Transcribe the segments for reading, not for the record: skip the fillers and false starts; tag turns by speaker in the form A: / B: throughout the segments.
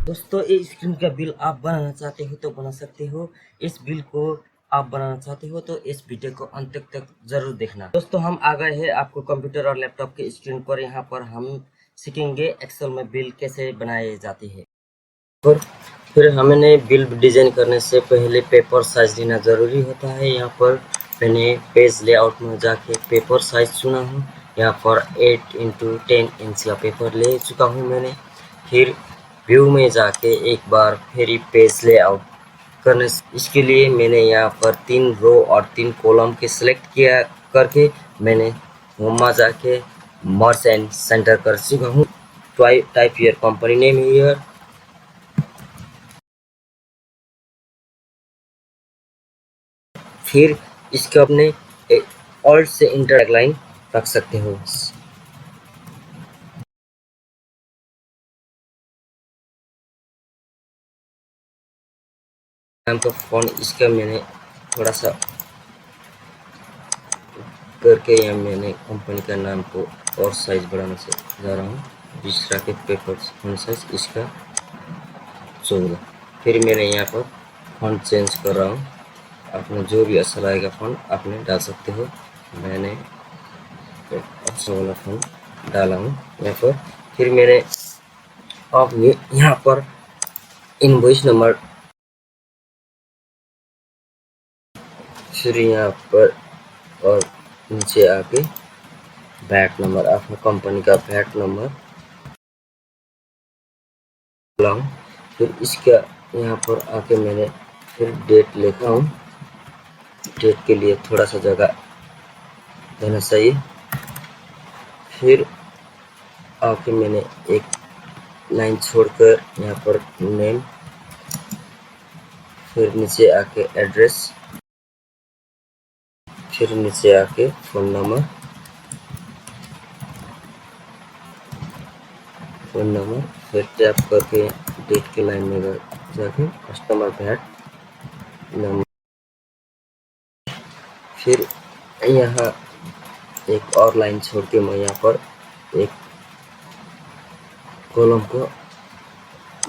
A: दोस्तों ये स्क्रीन का बिल आप बनाना चाहते हो तो बना सकते हो। इस बिल को आप बनाना चाहते हो तो इस वीडियो को अंत तक जरूर देखना। दोस्तों हम आ गए हैं आपको कंप्यूटर और लैपटॉप के स्क्रीन पर। यहाँ पर हम सीखेंगे एक्सेल में बिल कैसे बनाए जाते हैं। और फिर हमने बिल डिजाइन करने से पहले पेपर साइज लेना ज़रूरी होता है। यहाँ पर मैंने पेज लेआउट में जाके पेपर साइज चुना हूँ। यहाँ पर 8x10 इंच का पेपर ले चुका हूँ मैंने। फिर व्यू में जाके एक बार फिर पेज लेआउट करने इसके लिए मैंने यहाँ पर 3 रो और 3 कॉलम के सिलेक्ट किया करके मैंने होम में जाके मर्ज एंड सेंटर कर चुका हूँ। Type your company name here. फिर इसके अपने ऑल्ट से इंटर लाइन रख सकते हो। नाम का फॉन्ट इसका मैंने थोड़ा सा करके यहाँ मैंने कंपनी का नाम को और साइज बढ़ाने से जा रहा हूँ। दूसरा के पेपर फॉन्ट साइज इसका 14। फिर मैंने यहाँ पर फॉन्ट चेंज कर रहा हूँ। आपने जो भी अच्छा लगेगा फॉन्ट आपने डाल सकते हो। मैंने अच्छा वाला फॉन्ट डाला हूँ यहाँ पर। फिर मैंने अब यहाँ पर इनवॉइस नंबर, फिर यहाँ पर और नीचे आके वैट नंबर, आपका कंपनी का वैट नंबर डाला हूँ। फिर इसका यहाँ पर आके मैंने फिर डेट लिखा हूँ। डेट के लिए थोड़ा सा जगह देना चाहिए। फिर आके मैंने एक लाइन छोड़कर यहाँ पर नेम, फिर नीचे आके एड्रेस, फिर नीचे आके फ़ोन नंबर, फिर टैप करके डेट के लाइन में जाके कस्टमर वैट नंबर। फिर यहाँ एक और लाइन छोड़ के मैं यहाँ पर एक कॉलम को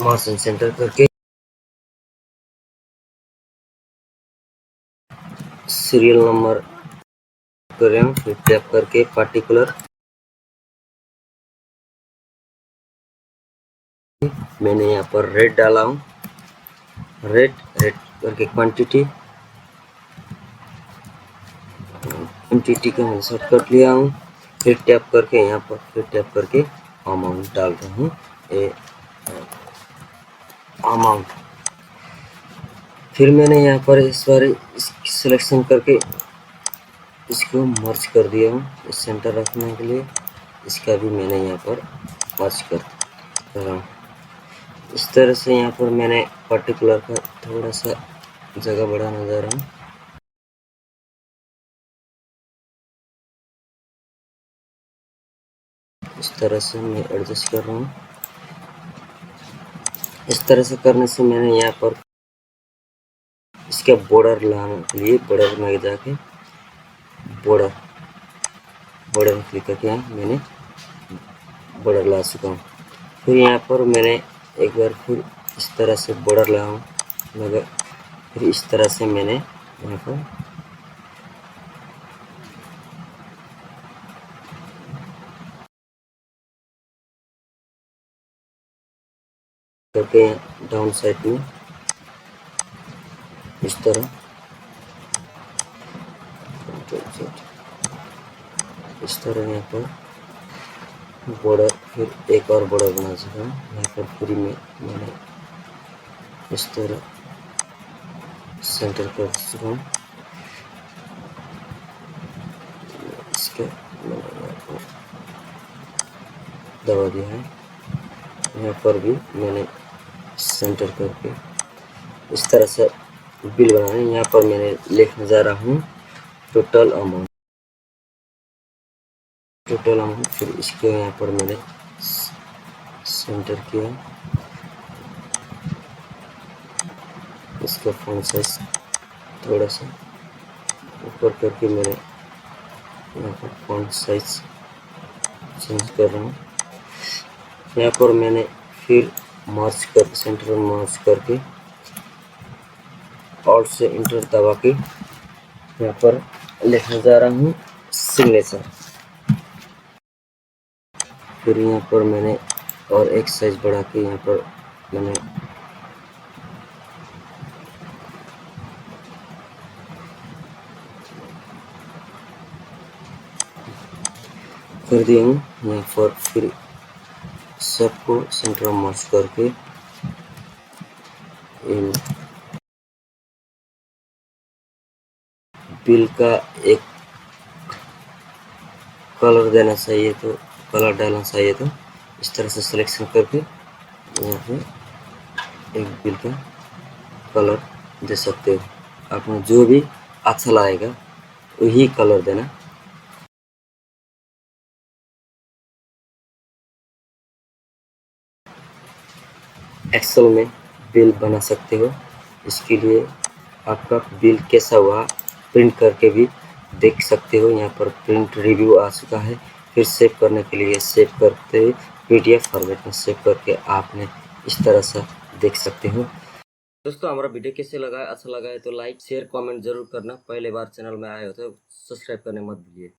A: मार्जिन सेंटर करके सीरियल नंबर करें। फिर टैप करके पार्टिकुलर मैंने यहाँ पर रेट डाला हूँ। रेट करके क्वांटिटी का मैं शॉर्टकट लिया हूँ। फिर टैप करके यहाँ पर फिर टैप करके अमाउंट डाल रहा हूँ। अमाउंट फिर मैंने यहाँ पर इस बार सिलेक्शन करके इसको मर्ज कर दिया हूँ सेंटर रखने के लिए। इसका भी मैंने यहाँ पर मर्ज कर रहा हूँ। इस तरह से यहाँ पर मैंने पर्टिकुलर का थोड़ा सा जगह बढ़ाना जा रहा हूँ। इस तरह से मैं एडजस्ट कर रहा हूँ। इस तरह से करने से मैंने यहाँ पर इसका बॉर्डर लाने के लिए बॉर्डर में जाके बॉर्डर में क्लिक करके मैंने बॉर्डर ला चुका हूँ। फिर यहाँ पर मैंने एक बार फिर इस तरह से बॉर्डर लगाऊँ मगर फिर इस तरह से मैंने यहाँ पर करके डाउन साइड में इस तरह यहाँ पर बॉर्डर फिर एक और बॉर्डर बना चुका हूँ। यहाँ पर पूरी में मैंने इस तरह सेंटर कर चुका हूँ। इसके मैंने दबा दिया है। यहाँ पर भी मैंने सेंटर करके इस तरह से बिल बनाए। यहाँ पर मैंने लिखने जा रहा हूँ टोटल अमाउंट। फिर इसके यहाँ पर मैंने सेंटर किया। इसका फॉन्ट साइज थोड़ा सा ऊपर करके मैंने यहाँ पर फॉन्ट साइज चेंज कर रहा हूँ। यहाँ पर मैंने फिर मर्ज कर सेंटर में मर्ज करके और से इंटर दबा के यहाँ पर लिखने जा रहा हूँ सिग्नेचर। फिर यहाँ पर मैंने और एक साइज बढ़ा के यहाँ पर मैंने कर दिया हूँ। यहाँ पर फिर सबको सेंटर में मर्ज करके इन बिल का एक कलर देना चाहिए तो कलर डालना चाहिए तो इस तरह से सिलेक्शन करके यहाँ पे एक बिल का कलर दे सकते हो। आपको जो भी अच्छा लगेगा वही कलर देना। एक्सेल में बिल बना सकते हो। इसके लिए आपका बिल कैसा हुआ प्रिंट करके भी देख सकते हो। यहाँ पर प्रिंट रिव्यू आ चुका है। फिर सेव करने के लिए सेव करते हुए पीडीएफ फॉर्मेट में सेव करके आपने इस तरह से देख सकते हो। दोस्तों हमारा वीडियो कैसे लगा, अच्छा लगा है तो लाइक शेयर कमेंट जरूर करना। पहले बार चैनल में आए हो तो सब्सक्राइब करने मत भूलिए।